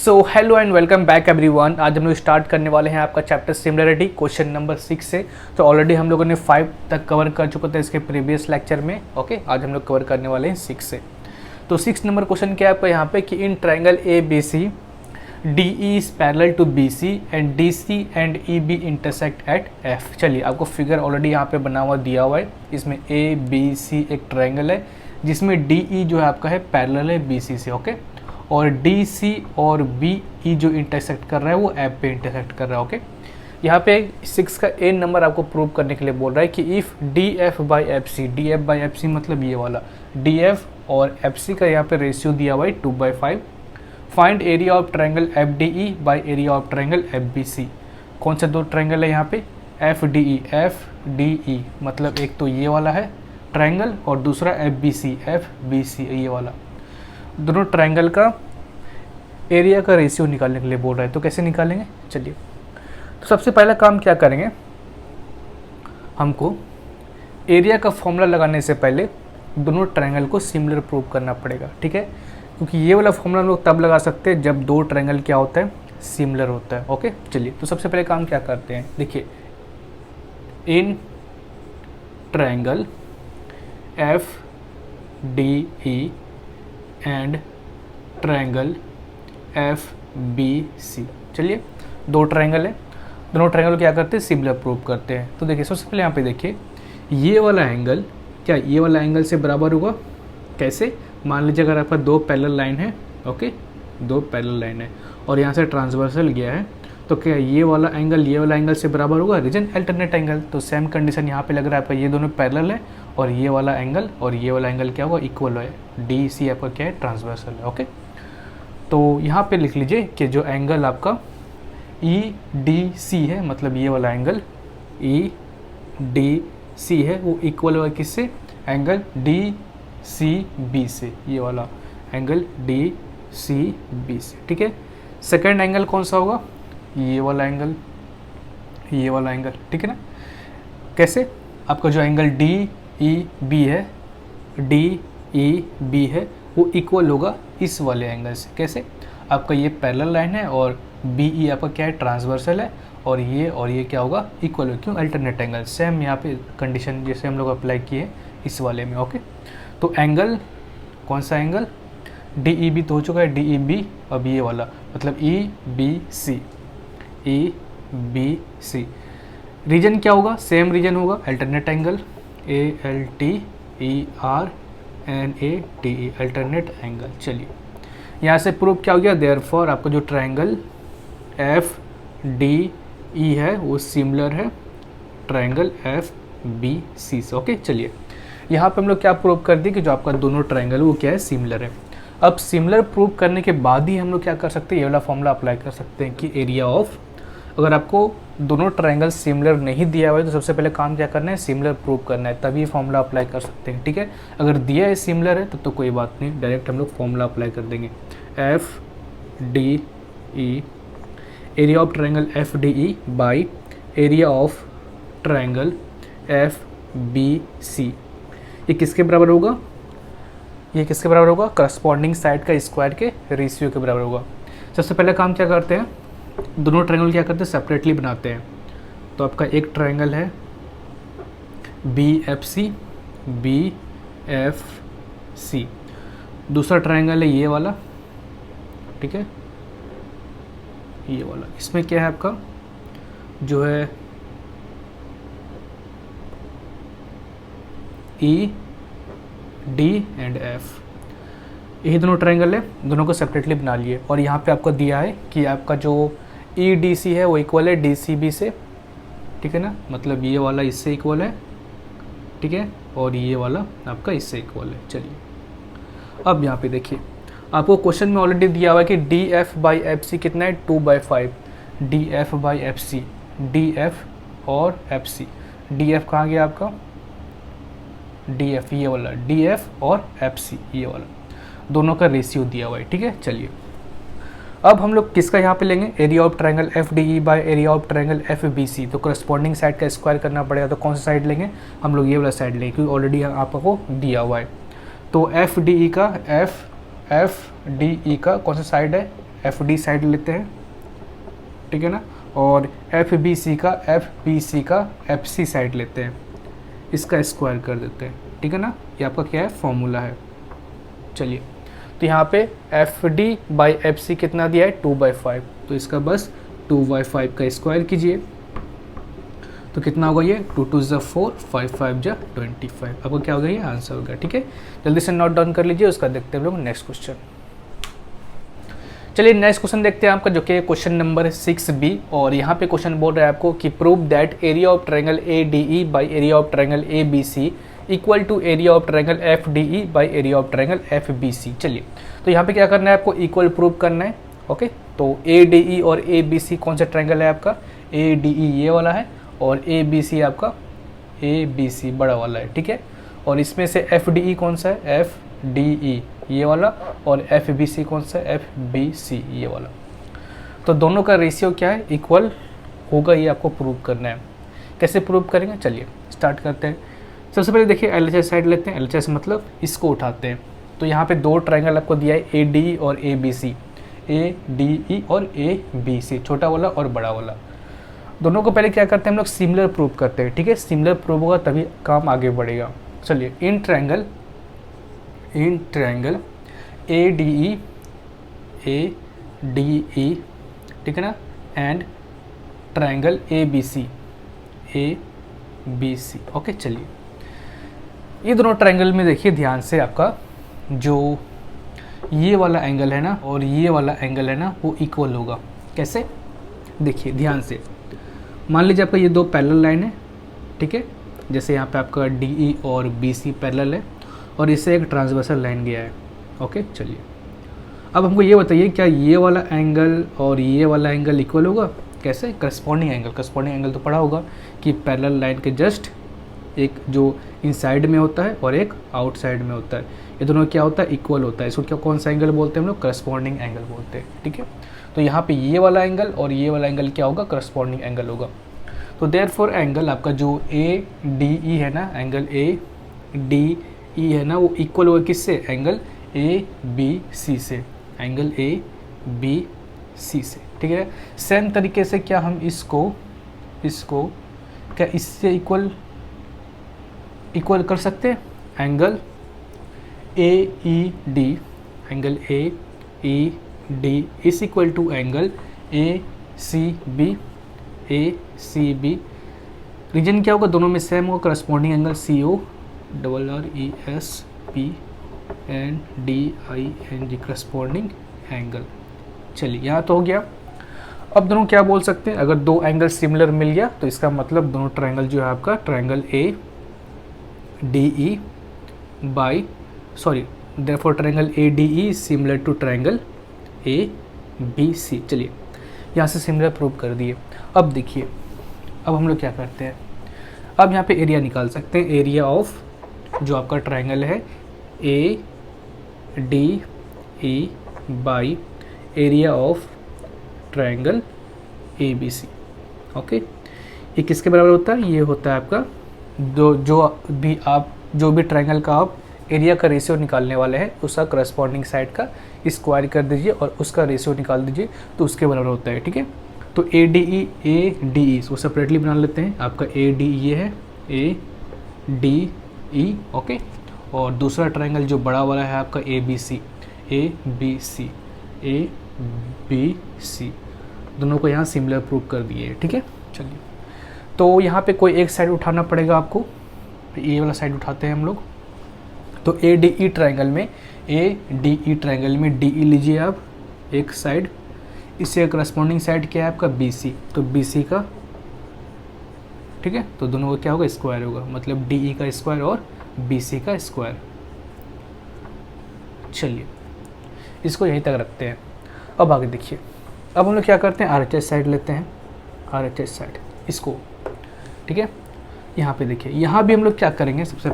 So hello and welcome back everyone. आज हम लोग स्टार्ट करने वाले हैं आपका चैप्टर सिमिलरिटी क्वेश्चन नंबर 6 से। तो ऑलरेडी हम लोगों ने 5 तक कवर कर चुके थे इसके प्रीवियस लेक्चर में। ओके, आज हम लोग कवर करने वाले हैं 6 से। तो 6 नंबर क्वेश्चन क्या है आपका यहाँ पे कि in triangle A B C D E is parallel to B C and D C and E B intersect at F. चलिए, आपको फिगर ऑलरेडी यहाँ पे बना हुआ दिया हुआ है। इसमें ए बी सी एक ट्रायंगल है जिसमें डी ई जो है आपका है पैरेलल है बी सी से। ओके, और डी सी और बी ई जो इंटरसेक्ट कर रहा है वो एफ पे इंटरसेक्ट कर रहा है। ओके, यहाँ पे 6 का ए नंबर आपको प्रूव करने के लिए बोल रहा है कि if D F by F C मतलब ये वाला डी एफ और एफ सी का यहाँ पे रेशियो दिया हुआ है 2/5। Find area of triangle F D E by area of triangle F B C. कौन सा दो ट्रायंगल है यहाँ पे? एफ डी ई मतलब एक तो ये वाला है ट्रायंगल और दूसरा एफ बी सी ये वाला। दोनों ट्रायंगल का एरिया का रेशियो निकालने के लिए बोल रहा है। तो कैसे निकालेंगे? चलिए, तो सबसे पहला काम क्या करेंगे, हमको एरिया का फॉर्मूला लगाने से पहले दोनों ट्रायंगल को सिमिलर प्रूव करना पड़ेगा। ठीक है, क्योंकि ये वाला फॉर्मूला हम लोग तब लगा सकते हैं जब दो ट्रायंगल क्या होता है, सिमिलर होता है। ओके, चलिए, तो सबसे पहले काम क्या करते हैं, देखिए in triangle F D E and triangle F B C. चलिए, दो ट्रायंगल है, दोनों ट्रायंगल क्या करते हैं, सिमिलर प्रूव करते हैं। तो देखिए, सबसे पहले यहाँ पे देखिए ये वाला एंगल क्या ये वाला एंगल से बराबर होगा? कैसे? मान लीजिए अगर आपका दो पैरेलल लाइन है, ओके, दो पैरेलल लाइन है और यहाँ से ट्रांसवर्सल गया है, तो क्या ये वाला एंगल से बराबर होगा? Reason alternate angle. तो सेम कंडीशन यहाँ पे लग रहा है आपका, ये दोनों पैरेलल है और ये वाला एंगल क्या होगा, इक्वल है। डी सी आपका क्या है, ट्रांसवर्सल है। ओके, तो यहाँ पे लिख लीजिए कि जो एंगल आपका ई डी सी है, मतलब ये वाला एंगल ई डी सी है, वो इक्वल होगा किससे? एंगल डी सी बी से, ये वाला एंगल डी सी बी से। ठीक है, सेकेंड एंगल कौन सा होगा? ये वाला एंगल ठीक है ना। कैसे? आपका जो एंगल डी ई बी है वो इक्वल होगा इस वाले एंगल से। कैसे? आपका ये पैरेलल लाइन है और बी ई आपका क्या है, ट्रांसवर्सल है, और ये क्या होगा, इक्वल हो। क्यों? Alternate angle. सेम यहाँ पे कंडीशन जैसे हम लोग अप्लाई किए इस वाले में। ओके, तो एंगल कौन सा एंगल? डी ई बी तो हो चुका है, डी ई बी। अब ये वाला मतलब ई बी सी रीजन क्या होगा? सेम रीजन होगा, alternate angle, A L T E R N A T E, alternate angle. चलिए, यहाँ से प्रूफ क्या हो गया? देयरफॉर आपका जो ट्रायंगल एफ डी ई है वो सिमिलर है ट्रायंगल एफ बी सी से। ओके, चलिए, यहाँ पे हम लोग क्या प्रूव कर दिए कि जो आपका दोनों ट्रायंगल वो क्या है, सिमिलर है। अब सिमिलर प्रूव करने के बाद ही हम लोग क्या कर सकते हैं, ये वाला फॉर्मूला अप्लाई कर सकते हैं कि एरिया ऑफ, अगर आपको दोनों ट्रायंगल सिमिलर नहीं दिया हुआ है तो सबसे पहले काम क्या करना है, सिमिलर प्रूव करना है, तभी फॉर्मूला अप्लाई कर सकते हैं। ठीक है, अगर दिया है सिमिलर है तो कोई बात नहीं, डायरेक्ट हम लोग फॉर्मूला अप्लाई कर देंगे। F D E area of triangle F D E by area of triangle F B C, ये किसके बराबर होगा? करस्पॉन्डिंग साइड का स्क्वायर के रेशियो के बराबर होगा। सबसे पहले काम क्या करते हैं, दोनों ट्रायंगल क्या करते हैं, सेपरेटली बनाते हैं। तो आपका एक ट्रायंगल है बी एफ सी, दूसरा ट्रायंगल है ये वाला। ठीक है, ये वाला, इसमें क्या है आपका जो है ई डी एंड एफ, यही दोनों ट्रायंगल है, दोनों को सेपरेटली बना लिए। और यहाँ पे आपको दिया है कि आपका जो ई डी सी है वो इक्वल है डी सी बी से। ठीक है ना, मतलब ये वाला इससे इक्वल है। ठीक है, और ये वाला आपका इससे इक्वल है। चलिए, अब यहाँ पे देखिए आपको क्वेश्चन में ऑलरेडी दिया हुआ है कि D F by F C कितना है, 2/5। D F by F C, D F और एफ सी, डी एफ कहाँ गया आपका, डी एफ ये वाला, डी एफ और एफ सी ये वाला, दोनों का रेशियो दिया हुआ है। ठीक है, चलिए, अब हम लोग किसका यहाँ पे लेंगे, area of triangle F D E by area of triangle F B C. तो करस्पॉन्डिंग साइड का स्क्वायर करना पड़ेगा, तो कौन सा साइड लेंगे हम लोग, ये वाला साइड लेंगे क्योंकि ऑलरेडी आपको दिया हुआ है। तो एफ डी ई का कौन सा साइड है, एफ डी साइड लेते हैं, ठीक है ना, और एफ बी सी का एफ सी साइड लेते हैं, इसका स्क्वायर कर देते हैं, ठीक है ना। ये आपका क्या है, फॉर्मूला है। चलिए, तो यहाँ पे F D by F C कितना दिया है, 2/5, तो इसका बस 2/5 का स्क्वायर कीजिए, तो कितना होगा ये, 2 2 ज़ा 4, 5 5 ज़ा 25, आपको क्या होगा, ये आंसर होगा। ठीक है, जल्दी से नोट डाउन कर लीजिए, उसका देखते हैं हम लोग नेक्स्ट क्वेश्चन। चलिए नेक्स्ट क्वेश्चन देखते हैं आपका, जो कि क्वेश्चन नंबर 6B, और यहाँ पे क्वेश्चन बोल रहा है आपको कि prove that area of triangle ADE by area of triangle ABC equal to area of triangle FDE by area of triangle FBC। चलिए, तो यहाँ पे क्या करना है आपको, इक्वल प्रूव करना है। ओके, तो ADE और ABC कौन सा ट्रायंगल है आपका, ADE ये वाला है, और ABC आपका ABC बड़ा वाला है, ठीक है। और इसमें से FDE कौन सा है, FDE ये वाला, और FBC कौन सा है, FBC ये वाला। तो दोनों का रेशियो क्या है, इक्वल होगा, ये आपको प्रूव करना है। कैसे प्रूव करेंगे, चलिए स्टार्ट करते हैं। सबसे पहले देखिए LHS साइड लेते हैं, LHS मतलब इसको उठाते हैं। तो यहाँ पे दो ट्रायंगल आपको दिया है, ADE और ABC, ADE और ABC, छोटा वाला और बड़ा वाला। दोनों को पहले क्या करते हैं हम लोग, सिमिलर प्रूव करते हैं, ठीक है। सिमिलर प्रूव होगा तभी काम आगे बढ़ेगा। चलिए, इन ट्रायंगल ADE ठीक है ना, एंड ट्रायंगल ABC। ओके, चलिए ये दोनों ट्रायंगल में देखिए ध्यान से, आपका जो ये वाला एंगल है ना और ये वाला एंगल है ना, वो इक्वल होगा। कैसे, देखिए ध्यान से, मान लीजिए आपका ये दो पैरेलल लाइन है, ठीक है, जैसे यहाँ पे आपका DE और BC पैरेलल है, और इससे एक ट्रांसवर्सल लाइन गया है। ओके, चलिए अब हमको ये बताइए, क्या ये वाला एंगल और ये वाला एंगल इक्वल होगा। कैसे, करस्पॉन्डिंग एंगल तो पढ़ा होगा कि पैरेलल लाइन के जस्ट एक जो इनसाइड में होता है और एक आउटसाइड में होता है, ये दोनों क्या होता है, इक्वल होता है। इसको क्या, कौन सा एंगल बोलते हैं हम लोग, करस्पॉन्डिंग एंगल बोलते हैं, ठीक है। तो यहाँ पे ये वाला एंगल और ये वाला एंगल क्या होगा, करस्पॉन्डिंग एंगल होगा। तो देयरफॉर एंगल आपका जो ADE है ना, एंगल ADE है ना, वो इक्वल होगा किससे, एंगल ABC से, एंगल ABC से, ठीक है। सेम तरीके से क्या हम इसको क्या इससे इक्वल कर सकते हैं, angle AED is equal to angle ACB। Reason क्या होगा, दोनों में सेम होगा, corresponding angle CORRESPNDING, corresponding angle. चलिए यहाँ तो हो गया। अब दोनों क्या बोल सकते हैं, अगर दो एंगल सिमिलर मिल गया तो इसका मतलब दोनों ट्रायंगल जो है आपका, triangle ADE therefore triangle ADE similar to triangle ABC। चलिए यहाँ से सिमिलर प्रूव कर दिए। अब देखिए, अब हम लोग क्या करते हैं, अब यहाँ पे एरिया निकाल सकते हैं, एरिया ऑफ जो आपका ट्रायंगल है ADE by area of triangle ABC। Okay, ये किसके बराबर होता है, ये होता है आपका जो भी ट्रायंगल का आप एरिया का रेशियो निकालने वाले हैं, उसका करस्पॉन्डिंग साइड का स्क्वायर कर दीजिए और उसका रेशियो निकाल दीजिए, तो उसके बराबर होता है, ठीक है। तो ADE इसको सेपरेटली बना लेते हैं, आपका ADE ये है, ADE, ओके। और दूसरा ट्रायंगल जो बड़ा वाला है आपका ABC, दोनों को यहाँ सिमिलर प्रूव कर दिए, ठीक है। चलिए, तो यहाँ पे कोई एक साइड उठाना पड़ेगा आपको, ये वाला साइड उठाते हैं हम लोग। तो ADE ट्रायंगल में DE लीजिए आप एक साइड, इससे करस्पॉन्डिंग साइड क्या है आपका BC, तो BC का, ठीक है, तो दोनों का क्या होगा, स्क्वायर होगा, मतलब DE का स्क्वायर और BC का स्क्वायर। चलिए इसको यहीं तक रखते हैं। अब आगे देखिए, अब हम लोग क्या करते हैं, RHS साइड लेते हैं, RHS साइड इसको, ठीक है। यहाँ पे देखिए, यहाँ भी हम लोग क्या करेंगे, सबसे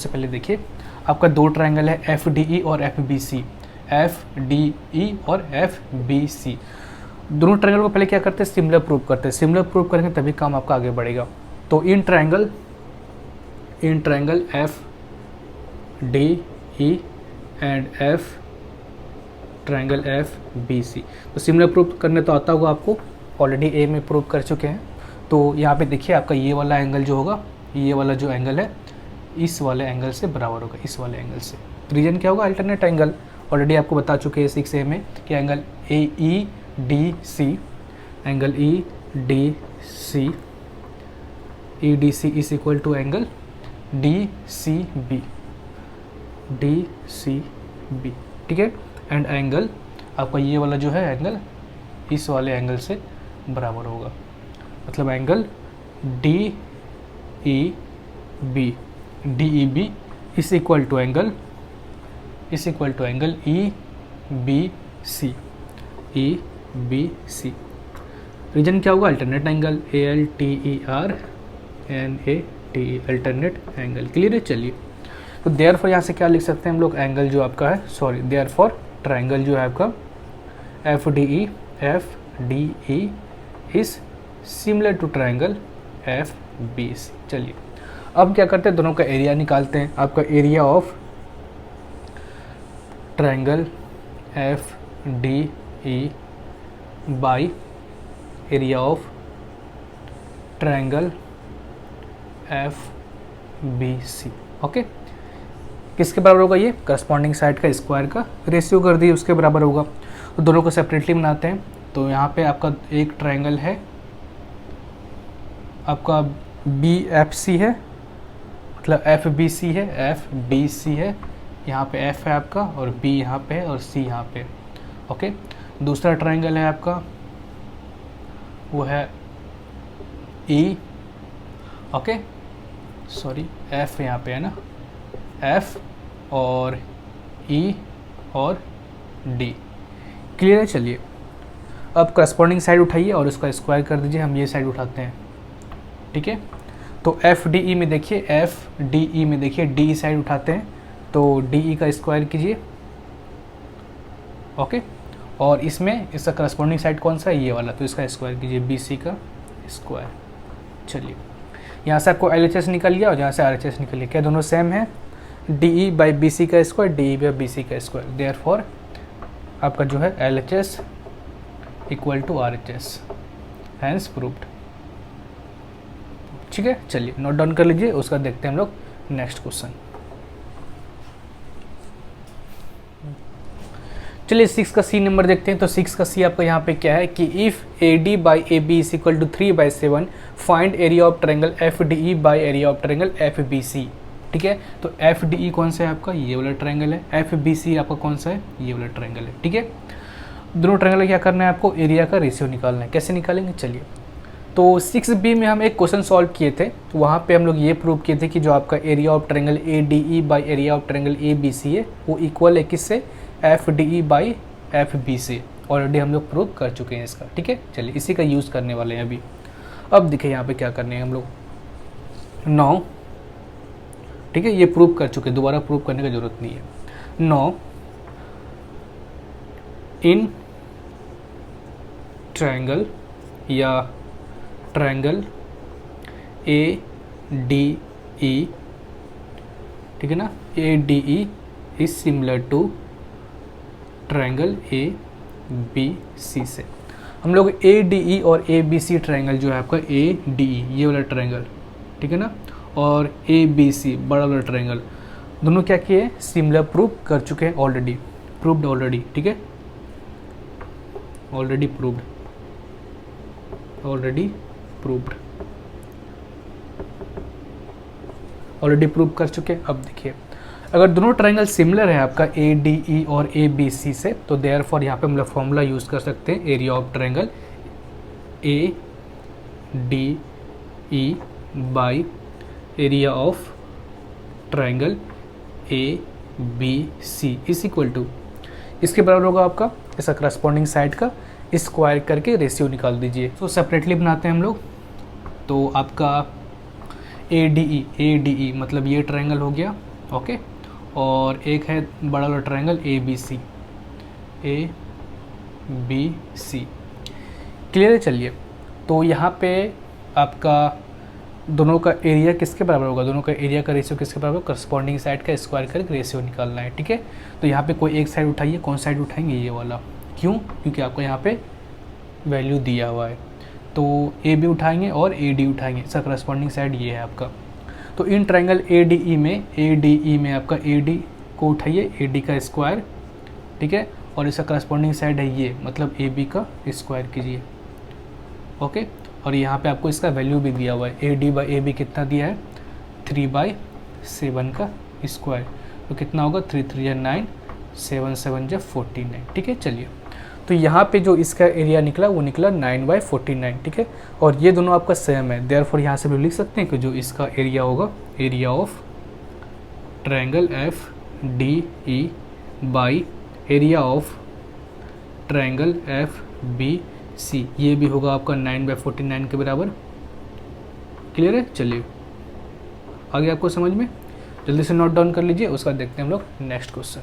पहले देखिए आपका दो ट्रायंगल है FDE और FBC, दोनों ट्रायंगल को पहले क्या करते हैं, सिमिलर प्रूव करते हैं। सिमिलर प्रूव करेंगे तभी काम आपका आगे बढ़ेगा। तो in triangle FDE and triangle F B C. तो सिमिलर प्रूव करने तो आता होगा आपको, ऑलरेडी ए में प्रूव कर चुके हैं। तो यहाँ पे देखिए आपका ये वाला एंगल जो होगा, ये वाला जो एंगल है इस वाले एंगल से बराबर होगा, इस वाले एंगल से। रीजन क्या होगा, अल्टरनेट एंगल। ऑलरेडी आपको बता चुके हैं 6A में कि angle A E D C, angle E D C is equal to angle D C B, ठीक है। एंड एंगल आपका ये वाला जो है एंगल इस वाले एंगल से बराबर होगा, मतलब angle D E B is equal to angle E B C. Reason क्या होगा, alternate angle, ALTERNATE, alternate angle. Clear है। चलिए, तो देयरफॉर यहाँ से क्या लिख सकते हैं हम लोग, एंगल जो आपका है, सॉरी देयरफॉर ट्रायंगल जो है आपका FDE is similar to triangle FBC। चलिए, अब क्या करते हैं, दोनों का एरिया निकालते हैं। आपका area of triangle FDE by area of triangle FBC। Okay, किसके बराबर होगा, ये करस्पॉन्डिंग साइड का स्क्वायर का रेशियो कर दिए, उसके बराबर होगा। तो दोनों को सेपरेटली बनाते हैं। तो यहाँ पे आपका एक ट्रायंगल है आपका BFC है, मतलब FBC है, यहाँ पे F है आपका, और B यहाँ पे है, और C यहाँ पे। ओके, दूसरा ट्रायंगल है आपका, वो है E, ओके सॉरी F यहाँ पे है ना, F और E और D। क्लियर है। चलिए, अब करस्पॉन्डिंग साइड उठाइए और उसका स्क्वायर कर दीजिए। हम ये साइड उठाते हैं, ठीक है। तो FDE में देखिए, DE साइड उठाते हैं, तो DE का स्क्वायर कीजिए, ओके। और इसमें इसका करस्पॉन्डिंग साइड कौन सा है, ये वाला, तो इसका स्क्वायर कीजिए, BC का स्क्वायर। चलिए, यहाँ से आपको LHS निकल गया और यहाँ से RHS निकल गया। क्या दोनों सेम है, DE बाई BC का स्क्वायर, DE बाई BC का स्क्वायर। देयरफॉर आपका जो है LHS equal to RHS, hence proved. ठीक है। चलिए, नोट डाउन कर लीजिए, उसका देखते हैं हम लोग नेक्स्ट क्वेश्चन। चलिए 6 का C नंबर देखते हैं। तो 6 का C आपका यहाँ पे क्या है कि if AD by AB is equal to 3/7 find area of triangle FDE by area of triangle FBC। ठीक है, तो FDE कौन सा है आपका, ये वाला ट्रायंगल है। FBC आपका कौन सा है, ये वाला ट्रायंगल है। ठीक है, दोनों ट्रायंगल क्या करना है आपको, एरिया का रेशियो निकालना है। कैसे निकालेंगे, चलिए। तो 6B में हम एक क्वेश्चन सॉल्व किए थे, तो वहाँ पे हम लोग ये प्रूव किए थे कि जो आपका area of triangle ADE by area of triangle ABC है, वो इक्वल है किससे, FDE बाई FBC। ऑलरेडी हम लोग प्रूव कर चुके हैं इसका। ठीक है, चलिए इसी का यूज़ करने वाले हैं अभी। अब देखिए यहाँ पे क्या करने हैं हम लोग, 9, ठीक है, ये प्रूव कर चुके, दोबारा प्रूव करने की जरूरत नहीं है। 9 इन ट्रायंगल या ट्रायंगल ADE, ठीक है ना, ADE is similar to triangle ABC से। हम लोग ADE और ABC ट्रायंगल जो है आपका ADE ये वाला ट्रायंगल, ठीक है ना, और ABC बड़ा वाला ट्रायंगल, दोनों क्या किए, सिमिलर प्रूव कर चुके हैं, ऑलरेडी प्रूव्ड, ऑलरेडी। ठीक है, ऑलरेडी प्रूव्ड, ऑलरेडी प्रूव कर चुके हैं। अब देखिए, अगर दोनों ट्रायंगल सिमिलर है आपका ADE और ABC से, तो देयरफॉर यहाँ पे हम लोग फॉर्मूला यूज़ कर सकते हैं, area of triangle ADE by area of triangle ABC is equal to, इसके बराबर होगा आपका इसका करस्पॉन्डिंग साइड का स्क्वायर करके रेशियो निकाल दीजिए। तो सेपरेटली बनाते हैं हम लोग। तो आपका ADE मतलब ये ट्रायंगल हो गया, ओके, और एक है बड़ा वाला ट्रायंगल ABC। क्लियर है। चलिए, तो यहाँ पे आपका दोनों का एरिया किसके बराबर होगा, दोनों का एरिया का रेशियो किसके बराबर, करस्पॉन्डिंग साइड का स्क्वायर करके रेशियो निकालना है। ठीक है, तो यहाँ पे कोई एक साइड उठाइए, कौन साइड उठाएंगे, ये वाला। क्यों, क्योंकि आपको यहाँ पे वैल्यू दिया हुआ है, तो ए बी उठाएंगे और ए डी उठाएंगे, इसका करस्पॉन्डिंग साइड ये है आपका। तो इन ट्रायंगल ए डी ई में आपका ए डी को उठाइए, ए डी का स्क्वायर, ठीक है, और इसका करस्पॉन्डिंग साइड है ये, मतलब ए बी का स्क्वायर कीजिए। ओके, और यहाँ पे आपको इसका वैल्यू भी दिया हुआ है, A D by A B कितना दिया है, 3/7 का स्क्वायर, तो कितना होगा, 3 3 9, 7 7 49। ठीक है, चलिए, तो यहाँ पे जो इसका एरिया निकला वो निकला 9/49। ठीक है, और ये दोनों आपका सेम है, देयरफॉर यहाँ से भी लिख सकते हैं कि जो इसका एरिया होगा, area of triangle F D E by area of triangle F B C, ये भी होगा आपका 9/49 के बराबर। क्लियर है, चलिए आगे आपको समझ में, जल्दी से नोट डाउन कर लीजिए, उसका देखते हैं हम लोग नेक्स्ट क्वेश्चन।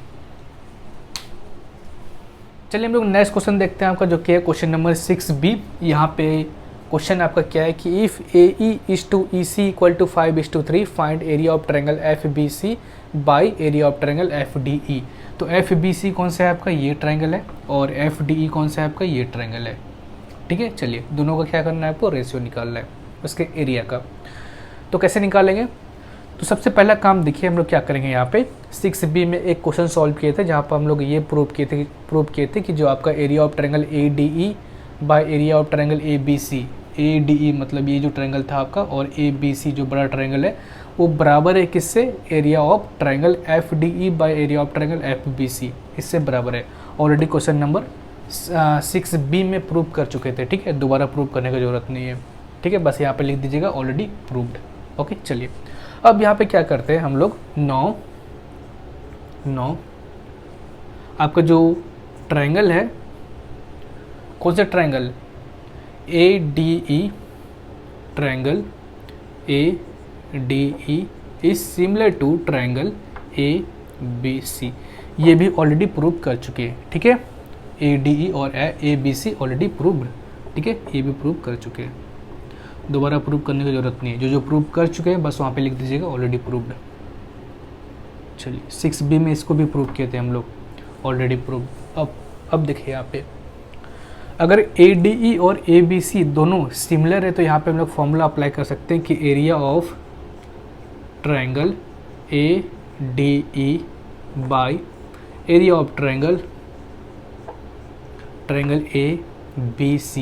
चलिए हम लोग नेक्स्ट क्वेश्चन देखते हैं आपका, जो कि है क्वेश्चन नंबर 6B। यहाँ पे क्वेश्चन आपका क्या है कि if AE is to EC equal to 5:3 find area of triangle FBC by area of triangle FDE। तो FBC कौन सा है आपका, ये ट्रायंगल है, और FDE कौन सा है आपका, ये ट्रायंगल है। ठीक है, चलिए दोनों का क्या करना है, आपको रेशियो निकालना है उसके एरिया का। तो कैसे निकालेंगे, तो सबसे पहला काम देखिए हम लोग क्या करेंगे, यहाँ पे 6B में एक क्वेश्चन सॉल्व किए थे, जहाँ पर हम लोग ये प्रूव किए थे कि जो आपका area of triangle ADE bye area of triangle ABC, ADE मतलब ये जो ट्रायंगल था आपका, और ABC जो बड़ा ट्रायंगल है वो बराबर है किससे, area of triangle FDE bye area of triangle FBC, इससे बराबर है। ऑलरेडी क्वेश्चन नंबर 6B में प्रूव कर चुके थे। ठीक है, दोबारा प्रूव करने की ज़रूरत नहीं है। ठीक है, बस यहाँ पे लिख दीजिएगा ऑलरेडी प्रूव्ड। ओके, चलिए अब यहाँ पे क्या करते हैं हम लोग, 9 आपका जो ट्रायंगल है, कौन सा triangle, ADE triangle ADE is similar to triangle ABC, ये भी ऑलरेडी प्रूव कर चुके हैं। ठीक है, ADE और ABC ऑलरेडी प्रूव्ड। ठीक है, ये भी प्रूव कर चुके हैं, दोबारा प्रूव करने की ज़रूरत नहीं है, जो प्रूव कर चुके हैं बस वहाँ पे लिख दीजिएगा ऑलरेडी प्रूव्ड। चलिए 6B में इसको भी प्रूव किए थे हम लोग, ऑलरेडी प्रूव। अब देखिए यहाँ पे अगर ADE और ABC दोनों सिमिलर है तो यहाँ पे हम लोग फॉर्मूला अप्लाई कर सकते हैं कि area of triangle ADE bye area of triangle ABC,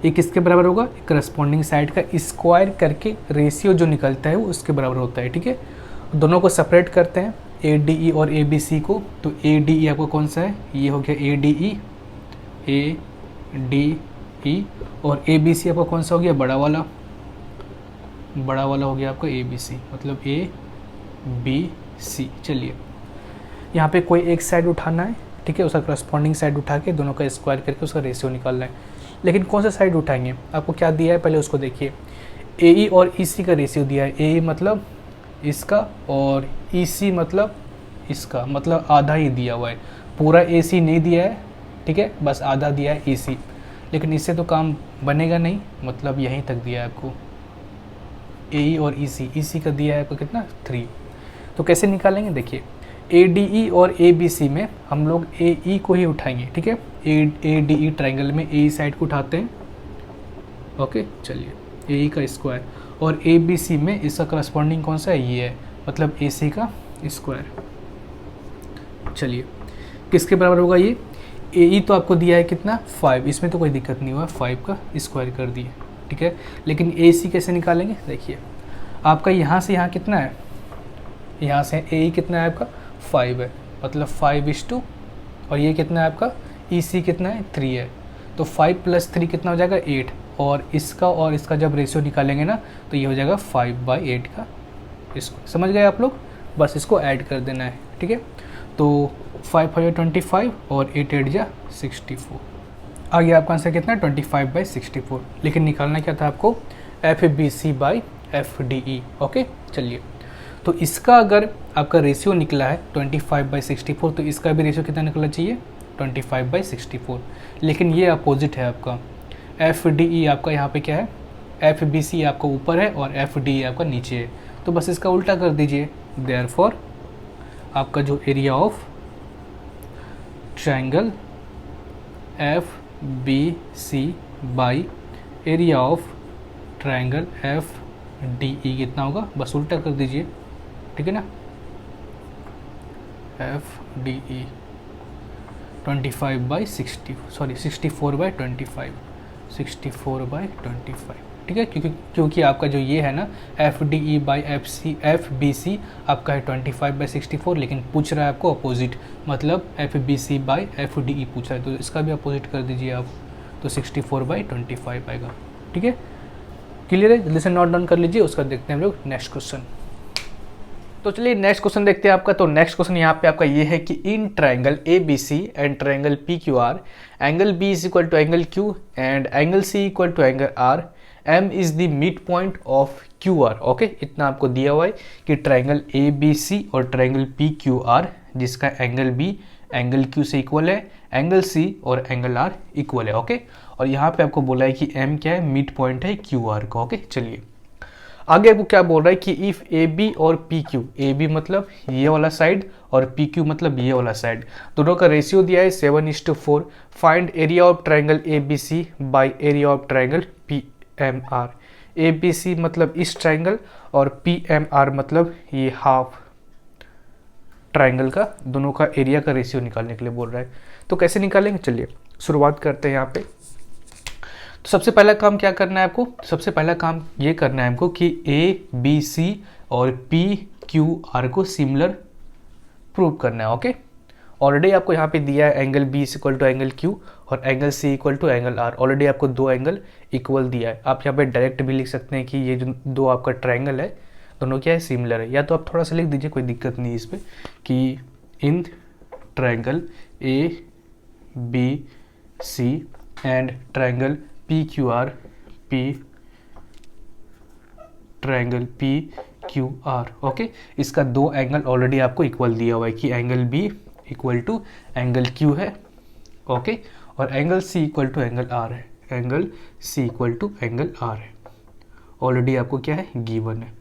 ये किसके बराबर होगा, करस्पॉन्डिंग साइड का स्क्वायर करके रेशियो जो निकलता है वो उसके बराबर होता है। ठीक है, दोनों को सेपरेट करते हैं, ADE और ABC को। तो ADE आपको कौन सा है, ये हो गया ADE और ABC आपका कौन सा हो गया, बड़ा वाला हो गया आपका ABC, मतलब ABC। चलिए यहाँ पे कोई एक साइड उठाना है, ठीक है, उसका करस्पॉन्डिंग साइड उठा के दोनों का स्क्वायर करके उसका रेशियो निकालना है। लेकिन कौन सा साइड उठाएंगे, आपको क्या दिया है पहले उसको देखिए। AE और EC का रेशियो दिया है, AE मतलब इसका और EC मतलब इसका, मतलब आधा ही दिया हुआ है, पूरा AC नहीं दिया है। ठीक है, बस आधा दिया है EC, लेकिन इससे तो काम बनेगा नहीं, मतलब यहीं तक दिया है आपको AE और EC का दिया है आपको कितना, 3। तो कैसे निकालेंगे, देखिए ADE और ABC में हम लोग AE को ही उठाएंगे। ठीक है, ADE ट्रायंगल में AE साइड को उठाते हैं। ओके, चलिए AE का स्क्वायर, और ABC में इसका करस्पॉन्डिंग कौन सा है, ये है, मतलब AC का स्क्वायर। चलिए किसके बराबर होगा ये, AE तो आपको दिया है कितना, 5, इसमें तो कोई दिक्कत नहीं हुआ, 5 का स्क्वायर कर दिए। ठीक है, लेकिन AC कैसे निकालेंगे, देखिए आपका यहाँ से यहाँ कितना है, यहाँ से AE कितना है आपका, 5 है, मतलब 5:2, और ये कितना है आपका EC कितना है, 3 है, तो 5 + 3 कितना हो जाएगा, 8, और इसका जब रेशियो निकालेंगे ना तो ये हो जाएगा 5/8 का। इसको समझ गए आप लोग, बस इसको ऐड कर देना है। ठीक है, तो 5 5 25 और 8 8 जा 64, आ गया आपका आंसर कितना, 25/64। लेकिन निकालना क्या था आपको, FBC/FDE। ओके, चलिए तो इसका अगर आपका रेशियो निकला है 25/64, तो इसका भी रेशियो कितना निकलना चाहिए, 25/64। लेकिन ये अपोजिट है आपका, FDE आपका यहाँ पे क्या है, एफ बी सी आपका ऊपर है और एफ डी आपका नीचे है, तो बस इसका उल्टा कर दीजिए। देयरफॉर आपका जो area of triangle F B C by area of triangle F D E कितना होगा, बस उल्टा कर दीजिए, ठीक है ना। एफ डी ई 64/25, 64/25, ठीक है, क्योंकि आपका जो ये है ना F D E by F B C आपका है 25/64, लेकिन पूछ रहा है आपको अपोजिट, मतलब F B C by F D E पूछ रहा है, तो इसका भी अपोजिट कर दीजिए आप, तो 64/25 आएगा, ठीक है। क्लियर है, जल्दी से नोट डाउन कर लीजिए, उसका देखते हैं हम लोग नेक्स्ट क्वेश्चन। तो चलिए नेक्स्ट क्वेश्चन देखते हैं आपका। तो नेक्स्ट क्वेश्चन यहाँ पे आपका ये है कि in triangle A B C and triangle P Q R, angle B is equal to angle Q and angle C equal to angle R, M is the mid point of Q R. Okay, इतना आपको दिया हुआ है कि triangle A B C और triangle P Q are जिसका angle B angle Q से equal है, एंगल सी और एंगल आर इक्वल है। ओके, और यहाँ पे आपको बोला है कि एम क्या है, मिड पॉइंट है क्यू आर का। ओके, चलिए आगे आपको क्या बोल रहा है कि इफ ए बी और पी क्यू, ए बी मतलब ये वाला साइड और पी क्यू मतलब ये वाला साइड, दोनों का रेशियो दिया है 7:4, find area of triangle A B C by area of triangle P M R. A B C मतलब इस ट्रायंगल और पी एम आर मतलब ये हाफ ट्रायंगल का, दोनों का एरिया का रेशियो निकालने के लिए बोल रहा है। तो कैसे निकालेंगे, चलिए शुरुआत करते हैं यहाँ पे। तो सबसे पहला काम क्या करना है आपको, सबसे पहला काम ये करना है हमको कि ए बी सी और पी क्यू आर को सिमिलर प्रूव करना है। ओके, ऑलरेडी आपको यहाँ पे दिया है angle B is equal to angle Q और angle C equal to angle R, already आपको दो एंगल इक्वल दिया है। आप यहाँ पे डायरेक्ट भी लिख सकते हैं कि ये जो दो आपका ट्रायंगल है दोनों क्या है, सिमिलर है, या तो आप थोड़ा सा लिख दीजिए, कोई दिक्कत नहीं इस पर, कि in triangle A B C and triangle P Q R, triangle P Q R. Okay, इसका दो एंगल ऑलरेडी आपको इक्वल दिया हुआ है कि angle B equal to angle Q है। ओके, और angle C equal to angle R है, angle C equal to angle R है, ऑलरेडी आपको क्या है, गिवन है,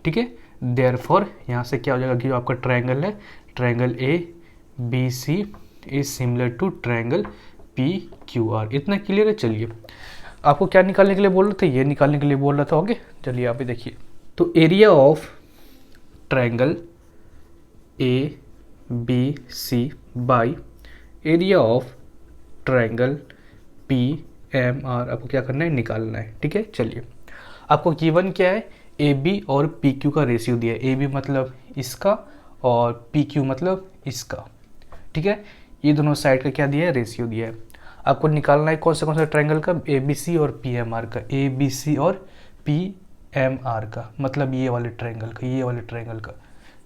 ठीक है। देयरफॉर यहाँ से क्या हो जाएगा कि जो आपका ट्रायंगल है, triangle A B C is similar to triangle P Q R. इतना क्लियर है। चलिए आपको क्या निकालने के लिए बोल रहे थे, ये निकालने के लिए बोल रहा था। ओके, चलिए आप भी देखिए। तो area of triangle A B C by area of triangle P M R आपको क्या करना है, निकालना है, ठीक है। चलिए आपको गिवन क्या है, ए बी और पी क्यू का रेशियो दिया है, ए बी मतलब इसका और पी क्यू मतलब इसका, ठीक है। ये दोनों साइड का क्या दिया है, रेशियो दिया है। आपको निकालना है कौन सा ट्रायंगल का, ए बी सी और पी एम आर का, ए बी सी और पी एम आर का, मतलब ये वाले ट्रायंगल का, ये वाले ट्रायंगल का,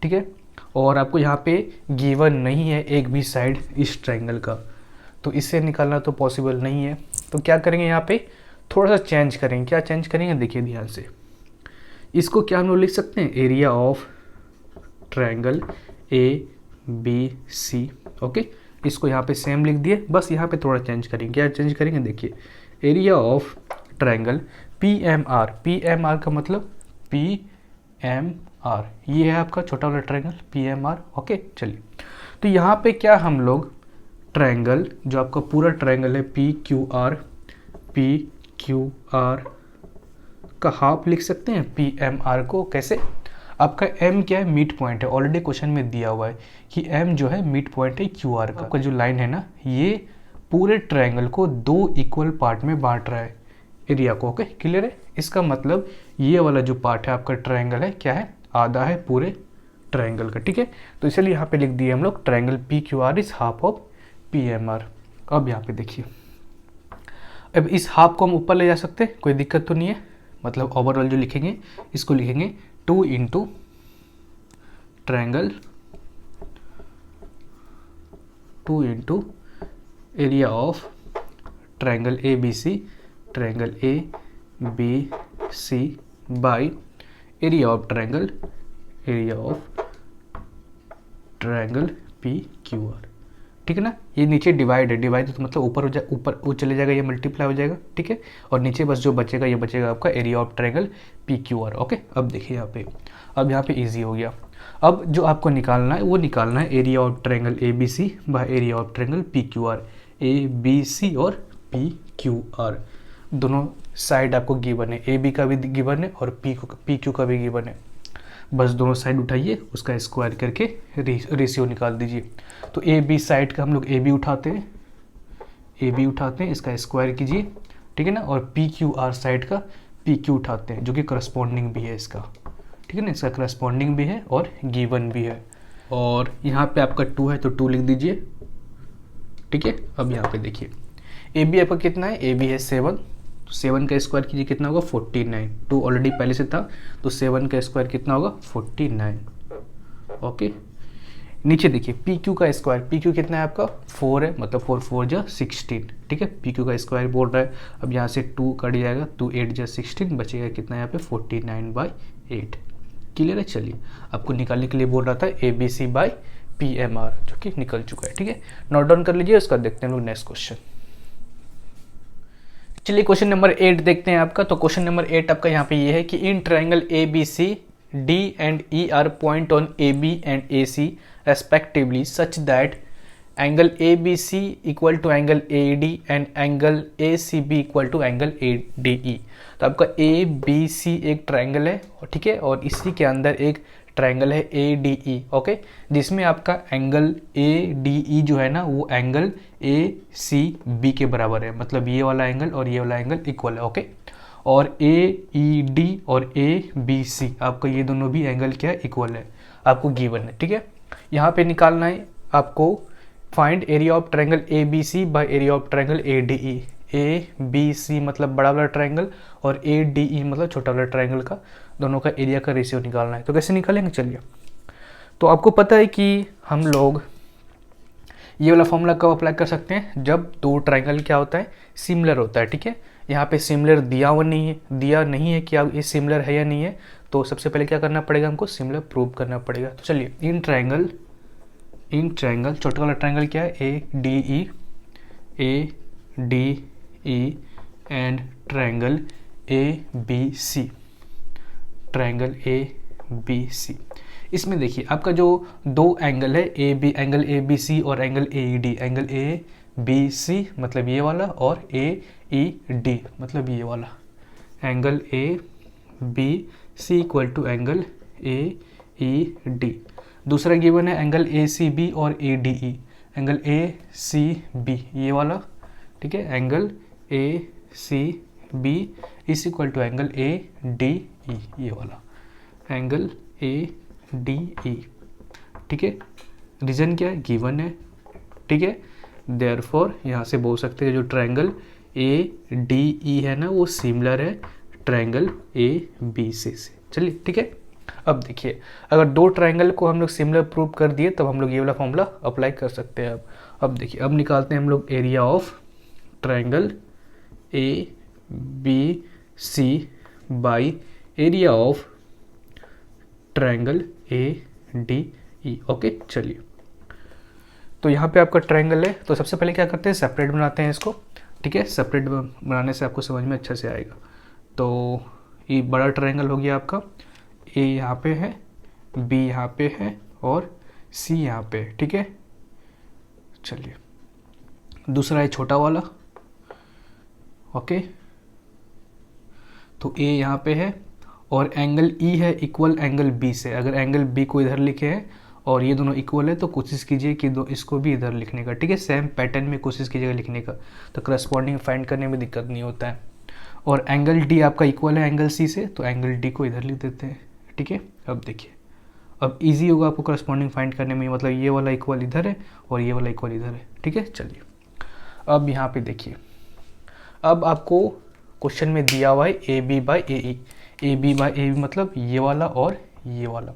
ठीक है। और आपको यहाँ पे गिवन नहीं है एक भी साइड इस ट्रायंगल का, तो इससे निकालना तो पॉसिबल नहीं है। तो क्या करेंगे, यहाँ पे थोड़ा सा चेंज करेंगे। क्या चेंज करेंगे, देखिए ध्यान से, इसको क्या हम लोग लिख सकते हैं, area of triangle A B C. Okay, इसको यहाँ पे सेम लिख दिए, बस यहाँ पे थोड़ा चेंज करेंगे। क्या चेंज करेंगे, देखिए area of triangle P M R, P M R का मतलब पी एम आर, ये है आपका छोटा वाला triangle P M R. Okay, चलिए तो यहाँ पे क्या हम लोग ट्रायंगल जो आपका पूरा ट्रायंगल है पी क्यू आर का हाफ लिख सकते हैं पी एम आर को। कैसे, आपका m क्या है, मिड पॉइंट है, ऑलरेडी क्वेश्चन में दिया हुआ है कि m जो है मिड पॉइंट है क्यू आर का। आपका जो लाइन है ना, ये पूरे ट्रायंगल को दो इक्वल पार्ट में बांट रहा है एरिया को। ओके, क्लियर है। इसका मतलब ये वाला जो पार्ट है आपका ट्रायंगल है, क्या है, आधा है पूरे ट्रायंगल का, ठीक है। तो इसलिए यहाँ पे लिख दिए हम लोग triangle P Q R is half of P M R. अब यहाँ पे देखिए, अब इस हाफ को हम ऊपर ले जा सकते हैं, कोई दिक्कत तो नहीं है, मतलब ओवरऑल जो लिखेंगे इसको लिखेंगे 2 into triangle, 2 into area of triangle A B C, triangle A B C by area of triangle P Q R, ठीक है ना। ये नीचे डिवाइड है, डिवाइड तो मतलब ऊपर हो जाए, ऊपर वो चले जाएगा, ये मल्टीप्लाई हो जाएगा, ठीक है। और नीचे बस जो बचेगा ये बचेगा आपका area of triangle P Q R. Okay, अब देखिए यहाँ पे, अब यहाँ पे ईजी हो गया। अब जो आपको निकालना है वो निकालना है area of triangle A B C by area of triangle P Q R. A B C और पी क्यू आर दोनों साइड आपको गिवन है, ए बी का भी गिवन है और पी क्यू का भी गिवन है। बस दोनों साइड उठाइए, उसका स्क्वायर करके रेशियो निकाल दीजिए। तो ए बी साइड का हम लोग ए बी उठाते हैं, ए बी उठाते हैं, इसका स्क्वायर कीजिए, ठीक है ना। और पी क्यू आर साइड का पी क्यू उठाते हैं, जो कि करस्पॉन्डिंग भी है इसका, ठीक है ना, इसका करस्पॉन्डिंग भी है और गिवन भी है। और यहाँ पे आपका 2 है तो 2 लिख दीजिए, ठीक है। अब यहाँ पे देखिए ए बी आपका कितना है, ए बी है 7, तो 7 का स्क्वायर कीजिए कितना होगा 49, 2 ऑलरेडी पहले से था तो 7 का स्क्वायर कितना होगा 49। ओके, नीचे देखिए पी क्यू का स्क्वायर, पी क्यू कितना है आपका 4 है, मतलब 4 4 जा 16, ठीक है। पी क्यू का स्क्वायर बोल रहा है। अब यहाँ से 2 कट जाएगा, 2 8 जा 16, बचेगा कितना यहाँ पे 49/8। क्लियर है। चलिए, आपको निकालने के लिए बोल रहा था A B C by P M R, जो कि निकल चुका है, ठीक है। नोट डाउन कर लीजिए, उसका देखते हैं हम लोग नेक्स्ट क्वेश्चन। चलिए क्वेश्चन नंबर 8 देखते हैं आपका। तो क्वेश्चन नंबर 8 आपका यहाँ पे ये है कि in triangle A B C D and E are point on A B and A C respectively such that angle A B C equal to angle A D and angle A C B equal to angle A D E. तो आपका ए B सी एक triangle है, ठीक है, और इसी के अंदर एक ट्रायंगल है ए डी ई, ओके, जिसमें आपका एंगल ए डी ई जो है ना वो एंगल ए सी बी के बराबर है, मतलब ये वाला एंगल और ये वाला एंगल इक्वल है, ओके। और ए ई डी और ए बी सी आपका ये दोनों भी एंगल क्या है, इक्वल है, आपको गिवन है, ठीक है। यहाँ पे निकालना है आपको find area of triangle A B C by area of triangle A D E. A B C मतलब बड़ा वाला ट्रायंगल और ए डी ई मतलब छोटा वाला ट्रायंगल का, दोनों का एरिया का रेशियो निकालना है। तो कैसे निकालेंगे, चलिए। तो आपको पता है कि हम लोग ये वाला फॉर्मूला कब अप्लाई कर सकते हैं, जब दो ट्रायंगल क्या होता है, सिमिलर होता है, ठीक है। यहाँ पे सिमिलर दिया हुआ नहीं है, दिया नहीं है कि आप ये सिमिलर है या नहीं है, तो सबसे पहले क्या करना पड़ेगा, हमको सिमिलर प्रूव करना पड़ेगा। तो चलिए, इन ट्रायंगल छोटा वाला ट्रायंगल क्या है, A D E and triangle A B C. इसमें देखिए आपका जो दो एंगल है एंगल ए बी सी और angle A E D, angle A B C मतलब ये वाला और ए ई डी मतलब ये वाला, angle A B C equal to angle A E D. दूसरा गिवन है एंगल ए सी बी और A D E, angle A C B ये वाला, ठीक है, angle A C B is equal to angle A D E ये वाला, angle A D ई, ठीक है। रीजन क्या है, गिवन है, ठीक है। देयरफॉर यहाँ से बोल सकते हैं जो ट्रायंगल ए डी ई है ना वो सिमिलर है ट्रायंगल ए बी सी से। चलिए, ठीक है। अब देखिए, अगर दो ट्रायंगल को हम लोग सिमिलर प्रूव कर दिए तब हम लोग ये वाला फॉर्मूला अप्लाई कर सकते हैं। अब देखिए, अब निकालते हैं हम लोग area of triangle A B C by area of triangle A D E, okay. चलिए, तो यहाँ पे आपका ट्रायंगल है, तो सबसे पहले क्या करते हैं, सेपरेट बनाते हैं इसको, ठीक है। सेपरेट बनाने से आपको समझ में अच्छा से आएगा। तो ये बड़ा ट्रायंगल हो गया आपका, ए यहाँ पे है, बी यहाँ पे है और सी यहाँ पे है, ठीक है। चलिए, दूसरा है छोटा वाला, ओके। तो ए यहाँ पे है और एंगल ई है इक्वल एंगल बी से। अगर एंगल बी को इधर लिखे हैं और ये दोनों इक्वल है तो कोशिश कीजिए कि इसको भी इधर लिखने का, ठीक है। सेम पैटर्न में कोशिश कीजिएगा लिखने का, तो करस्पॉन्डिंग फाइंड करने में दिक्कत नहीं होता है। और एंगल डी आपका इक्वल है एंगल सी से, तो एंगल डी को इधर लिख देते हैं, ठीक है। अब देखिए, अब इजी होगा आपको करस्पॉन्डिंग फाइंड करने में, मतलब ये वाला इक्वल इधर है और ये वाला इक्वल इधर है, ठीक है। चलिए, अब यहाँ पे देखिए, अब आपको क्वेश्चन में दिया हुआ है A B by A E, A B by A B मतलब ये वाला और ये वाला,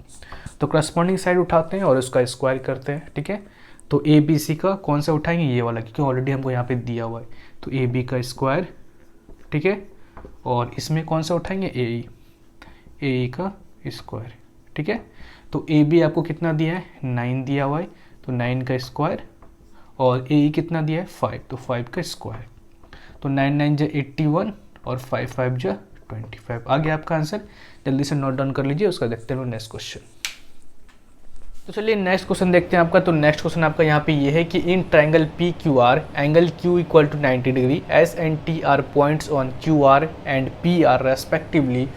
तो करस्पॉन्डिंग साइड उठाते हैं और उसका स्क्वायर करते हैं, ठीक है। तो ए बी सी का कौन सा उठाएंगे, ये वाला, क्योंकि ऑलरेडी हमको यहाँ पे दिया हुआ है। तो ए बी का स्क्वायर, ठीक है, और इसमें कौन सा उठाएंगे, ए ई का स्क्वायर, ठीक है। तो ए बी आपको कितना दिया है, 9 दिया हुआ है, तो 9 का स्क्वायर और ए कितना दिया है 5, तो 5 का स्क्वायर, तो 9 9 जो 81 और 5 5 जो 25 आ गया आपका आंसर। जल्दी से नोट डाउन कर लीजिए, उसका देखते हैं नेक्स्ट क्वेश्चन। तो चलिए नेक्स्ट क्वेश्चन देखते हैं आपका। तो नेक्स्ट क्वेश्चन आपका यहाँ पे ये है कि in triangle P Q R angle Q equal to 90 degree, S and T are points on Q R and P R respectively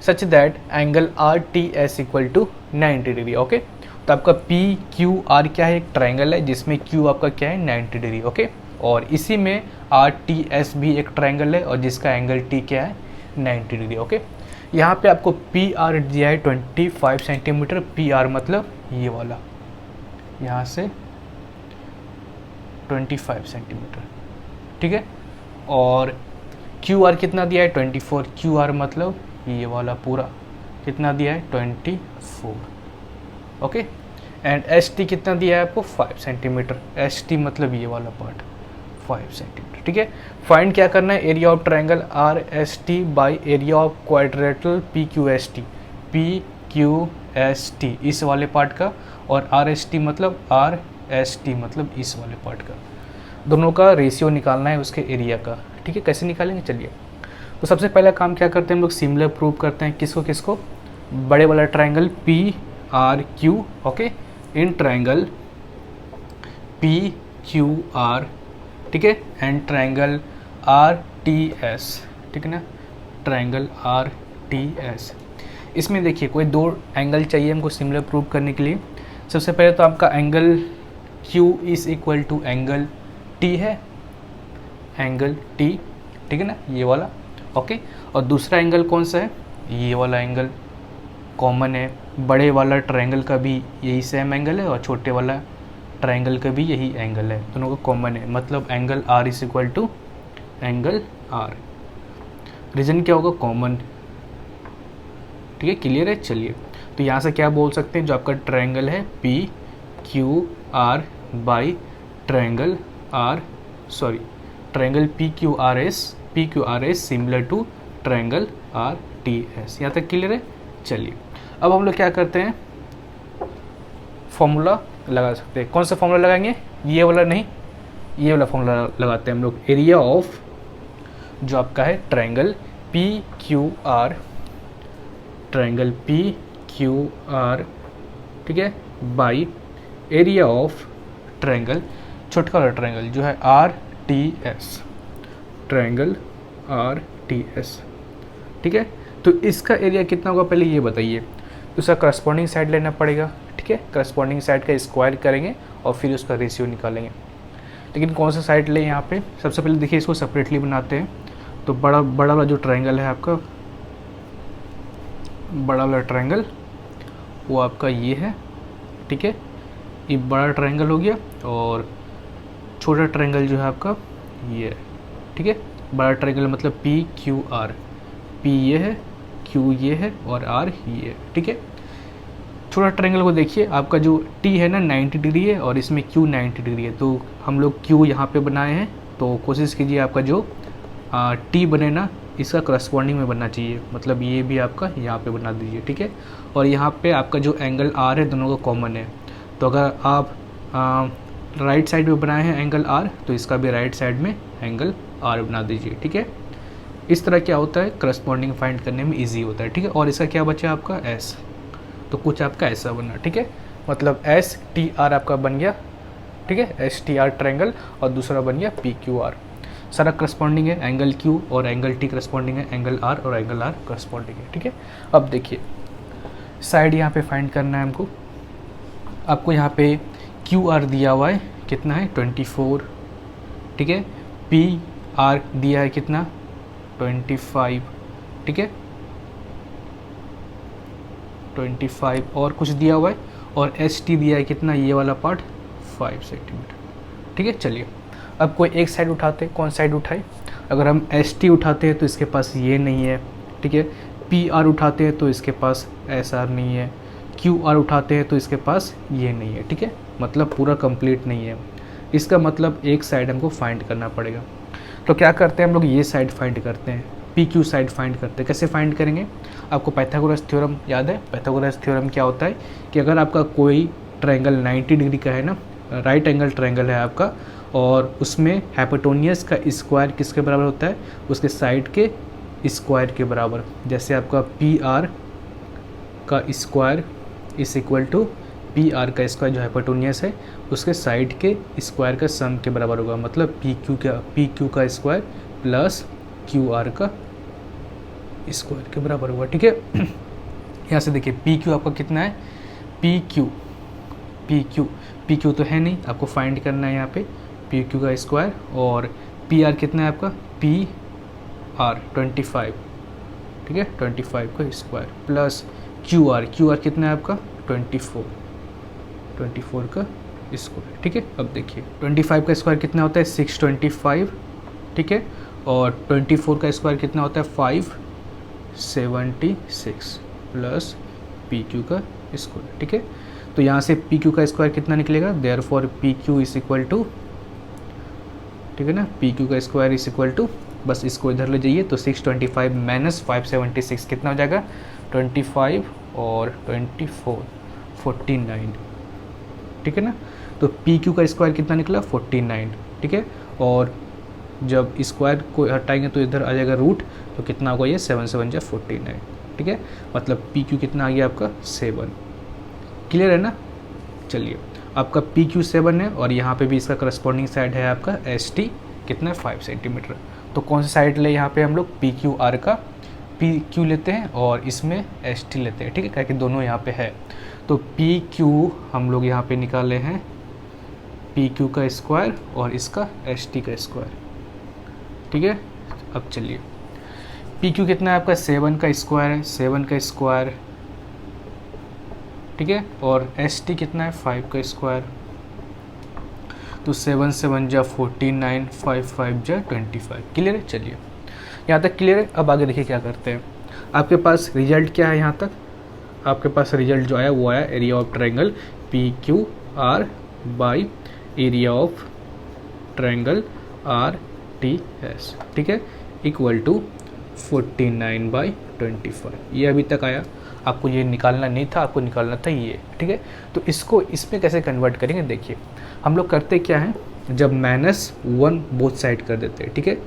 such that angle R T S equal to 90 degree. Okay, तो आपका P Q are क्या है, एक triangle है जिसमें Q आपका क्या है 90 डिग्री। ओके, और इसी में आर टी एस भी एक ट्राइंगल है और जिसका एंगल टी क्या है 90 डिग्री। ओके, यहाँ पे आपको पी आर दिया है 25 सेंटीमीटर, पी आर मतलब ये वाला, यहाँ से 25 सेंटीमीटर, ठीक है। और क्यू आर कितना दिया है 24, क्यू आर मतलब ये वाला पूरा कितना दिया है 24। ओके, एंड एस टी कितना दिया है आपको 5 सेंटीमीटर, एस टी मतलब ये वाला पार्ट 5 सेंटीमीटर, ठीक है। फाइंड क्या करना है, area of triangle R S T by area of quadrilateral P Q S T, P Q S T इस वाले पार्ट का, और आर एस टी मतलब आर एस टी मतलब इस वाले पार्ट का, दोनों का रेशियो निकालना है उसके एरिया का, ठीक है। कैसे निकालेंगे चलिए। तो सबसे पहला काम क्या करते हैं हम लोग, सिमिलर प्रूव करते हैं, किसको किसको, बड़े वाला triangle P R Q, okay, इन ट्राइंगल पी क्यू आर, ठीक है, and triangle are T S, ठीक है ना, ट्राइंगल आर टी एस। इसमें देखिए कोई दो एंगल चाहिए हमको सिमिलर प्रूव करने के लिए। सबसे पहले तो आपका angle Q is equal to angle T है, एंगल T, ठीक है ना, ये वाला, ओके। और दूसरा एंगल कौन सा है, ये वाला एंगल कॉमन है, बड़े वाला ट्रायंगल का भी यही सेम एंगल है और छोटे वाला ट्रायंगल का भी यही एंगल है, दोनों का कॉमन है, मतलब angle R is equal to angle R। Reason क्या होगा, कॉमन, ठीक है, क्लियर है। चलिए, तो यहाँ से क्या बोल सकते हैं, जो आपका ट्रायंगल है P Q R by triangle R, sorry triangle P Q R S similar to triangle R T S. यहाँ तक क्लियर है। चलिए, अब हम लोग क्या करते हैं, फॉर्मूला लगा सकते हैं। कौन सा फॉर्मूला लगाएंगे, ये वाला नहीं, ये वाला फॉर्मूला लगाते हैं हम लोग। एरिया ऑफ जो आपका है triangle P Q R, triangle P Q R, ठीक है, बाई एरिया ऑफ ट्रायंगल छोटा वाला ट्रायंगल जो है are T S, triangle R T S, ठीक है। तो इसका एरिया कितना होगा पहले ये बताइए। तो उसका करस्पॉन्डिंग साइड लेना पड़ेगा, ठीक है, करस्पॉन्डिंग साइड का स्क्वायर करेंगे और फिर उसका रेशियो निकालेंगे। लेकिन कौन सा साइड ले, यहाँ पे सबसे पहले देखिए इसको सेपरेटली बनाते हैं। तो बड़ा वाला जो ट्रायंगल है आपका, बड़ा वाला ट्रायंगल वो आपका ये है, ठीक है, ये बड़ा ट्रायंगल हो गया, और छोटा ट्रायंगल जो है आपका ये है, ठीक है। बड़ा ट्रायंगल मतलब पी क्यू आर, पी ये है, क्यू ये है और आर ये है, ठीक है। छोटा ट्रायंगल को देखिए, आपका जो टी है ना 90 डिग्री है और इसमें क्यू 90 डिग्री है, तो हम लोग क्यू यहाँ पे बनाए हैं, तो कोशिश कीजिए आपका जो टी बने ना इसका करस्पॉन्डिंग में बनना चाहिए, मतलब ये भी आपका यहाँ पे बना दीजिए, ठीक है। और यहाँ पे आपका जो एंगल आर है दोनों का कॉमन है, तो अगर आप राइट साइड में बनाए हैं एंगल आर, तो इसका भी राइट साइड में एंगल आर बना दीजिए, ठीक है। इस तरह क्या होता है, करस्पॉन्डिंग फाइंड करने में ईजी होता है, ठीक है। और इसका क्या बचा आपका एस, तो कुछ आपका ऐसा बना, ठीक है, मतलब एस टी आर आपका बन गया, ठीक है, एस टी आर ट्रायंगल, और दूसरा बन गया पी क्यू आर। सारा करस्पॉन्डिंग है, एंगल क्यू और एंगल टी करस्पॉन्डिंग है, एंगल आर और एंगल आर करस्पॉन्डिंग है, ठीक है। अब देखिए साइड यहाँ पे फाइंड करना है हमको। आपको यहाँ पे क्यू आर दिया हुआ है कितना है 24, ठीक है, पी आर दिया है कितना 25, ठीक है, 25 और कुछ दिया हुआ है, और एस टी दिया है कितना, ये वाला पार्ट 5 सेंटीमीटर, ठीक है। चलिए, अब कोई एक साइड उठाते हैं, कौन साइड उठाए, अगर हम एस टी उठाते हैं तो इसके पास ये नहीं है, ठीक है, पी आर उठाते हैं तो इसके पास एस आर नहीं है, क्यू आर उठाते हैं तो इसके पास ये नहीं है, ठीक है, मतलब पूरा कंप्लीट नहीं है। इसका मतलब एक साइड हमको फाइंड करना पड़ेगा। तो क्या करते हैं हम लोग, ये साइड फाइंड करते हैं, पी क्यू साइड फाइंड करते हैं। कैसे फाइंड करेंगे, आपको पाइथागोरस थ्योरम याद है। पाइथागोरस थ्योरम क्या होता है कि अगर आपका कोई ट्रायंगल 90 डिग्री का है ना, राइट एंगल ट्रायंगल है आपका, और उसमें हाइपोटेन्यूज का स्क्वायर किसके बराबर होता है, उसके साइड के स्क्वायर के बराबर। जैसे आपका पी आर का square is equal to P R का स्क्वायर जो हाइपोटेन्यूज है उसके साइड के स्क्वायर का सम के बराबर होगा, मतलब पी क्यू का स्क्वायर प्लस क्यू आर का स्क्वायर के बराबर होगा। ठीक है, यहाँ से देखिए पी क्यू आपका कितना है, पी क्यू तो है नहीं, आपको फाइंड करना है यहाँ पे पी क्यू का स्क्वायर, और पी आर कितना है आपका, पी आर 25, ठीक है 25 का स्क्वायर प्लस क्यू आर कितना है आपका 24 का स्क्वायर। ठीक है, अब देखिए 25 का स्क्वायर कितना होता है 625, ठीक है, और 24 का स्क्वायर कितना होता है 576 प्लस पी क्यू का स्क्वायर। ठीक है, तो यहाँ से पी क्यू का स्क्वायर कितना निकलेगा, therefore P Q is equal to, ठीक है ना, पी क्यू का स्क्वायर इज इक्वल टू, बस इसको इधर ले जाइए तो 625 माइनस 576 कितना हो जाएगा 25 और 24 49, ठीक है ना। तो पी क्यू का स्क्वायर कितना निकला 49, ठीक है, और जब स्क्वायर को हटाएंगे तो इधर आ जाएगा रूट, तो कितना होगा ये 7 7 जा 49, ठीक है, मतलब पी क्यू कितना आ गया आपका 7। क्लियर है ना। चलिए आपका पी क्यू 7 है, और यहाँ पे भी इसका करस्पॉन्डिंग साइड है आपका एस टी कितना है 5 सेंटीमीटर। तो कौन सी साइड ले यहाँ पे हम लोग पी क्यू आर का पी क्यू लेते हैं और इसमें एस टी लेते हैं, ठीक है, क्योंकि दोनों यहाँ पे है। तो पी क्यू हम लोग यहाँ पे निकाले हैं पी क्यू का स्क्वायर और इसका एस टी का स्क्वायर, ठीक है। अब चलिए पी क्यू कितना है आपका 7 का स्क्वायर है, 7 का स्क्वायर, ठीक है, और एस टी कितना है 5 का स्क्वायर, तो 7 7 जा 49, 5 5 जा 25। क्लियर है, चलिए यहाँ तक क्लियर है। अब आगे देखिए क्या करते हैं। आपके पास रिजल्ट क्या है, यहाँ तक आपके पास रिजल्ट जो आया वो आया area of triangle P Q R by area of triangle R T S, ठीक है, इक्वल टू 49/25। ये अभी तक आया, आपको ये निकालना नहीं था, आपको निकालना था ये, ठीक है। तो इसको इसमें कैसे कन्वर्ट करेंगे, देखिए हम लोग करते क्या हैं, जब -1 बोथ साइड कर देते हैं, ठीक है।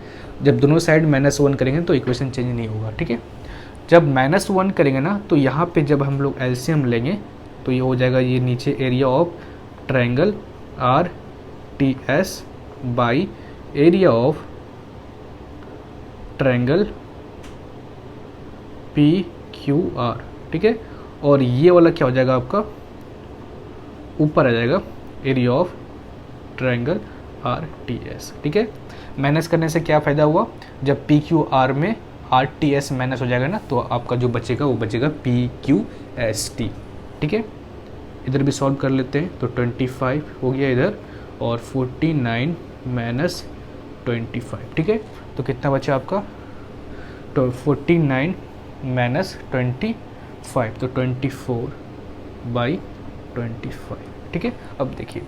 जब दोनों साइड -1 करेंगे तो इक्वेशन चेंज नहीं होगा, ठीक है। जब -1 करेंगे ना तो यहाँ पे जब हम लोग एलसीएम लेंगे तो ये हो जाएगा, ये नीचे area of triangle R T S by area of triangle P Q R, ठीक है, और ये वाला क्या हो जाएगा आपका ऊपर आ जाएगा area of triangle R T S, ठीक है। माइनस करने से क्या फ़ायदा हुआ, जब पी क्यू आर में आर टी एस माइनस हो जाएगा ना तो आपका जो बचेगा वो बचेगा पी क्यू एस टी, ठीक है। इधर भी सॉल्व कर लेते हैं, तो 25 हो गया इधर, और 49 माइनस 25, ठीक है, तो कितना बचा आपका, तो 49 माइनस 25, तो 24/25, ठीक है। अब देखिए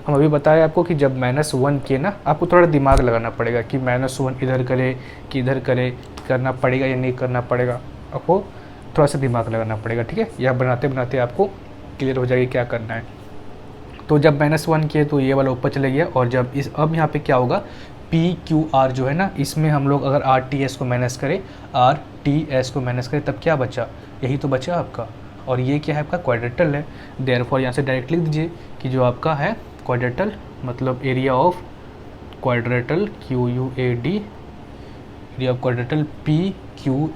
हम अभी बताया आपको कि जब -1 किए ना, आपको थोड़ा दिमाग लगाना पड़ेगा कि -1 इधर करे कि इधर करे, करना पड़ेगा या नहीं करना पड़ेगा, आपको थोड़ा सा दिमाग लगाना पड़ेगा, ठीक है। यह बनाते बनाते आपको क्लियर हो जाएगी क्या करना है। तो जब -1 किए तो ये वाला ऊपर चले गया, और जब इस अब यहाँ पे क्या होगा, पी क्यू आर जो है ना, इसमें हम लोग अगर आर टी एस को माइनस करें, आर टी एस को माइनस करें, तब क्या बचा, यही तो बचा आपका, और ये क्या है आपका क्वाड्रेटल है। देयरफॉर यहाँ से डायरेक्ट लिख दीजिए कि जो आपका है क्वाड्रेटल, मतलब area of quadrilateral Q U A D, area of quadrilateral P Q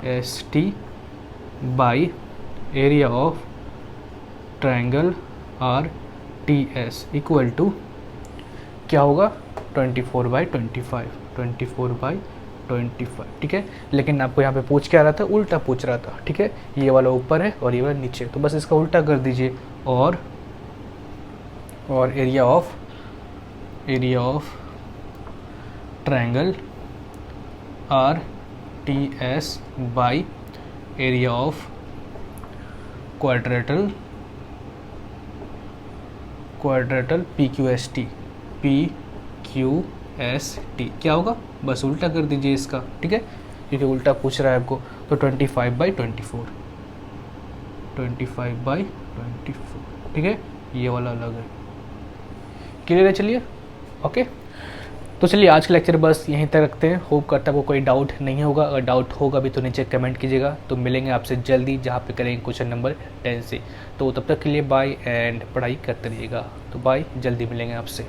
S T by area of triangle R T S equal to क्या होगा 24/25, ठीक है। लेकिन आपको यहाँ पे पूछ क्या रहा था, उल्टा पूछ रहा था, ठीक है, ये वाला ऊपर है और ये वाला नीचे, तो बस इसका उल्टा कर दीजिए, और area of triangle R T S by area of quadrilateral P Q S T क्या होगा, बस उल्टा कर दीजिए इसका, ठीक है, क्योंकि उल्टा पूछ रहा है आपको। तो 25/24, ठीक है, ये वाला अलग है। क्लियर है? चलिए ओके, तो चलिए आज का लेक्चर बस यहीं तक रखते हैं। होप करता है आपको कोई डाउट नहीं होगा, अगर डाउट होगा भी तो नीचे कमेंट कीजिएगा। तो मिलेंगे आपसे जल्दी जहाँ पे करेंगे क्वेश्चन नंबर 10 से। तो तब तक के लिए बाय एंड पढ़ाई करते रहिएगा। तो बाय, जल्दी मिलेंगे आपसे।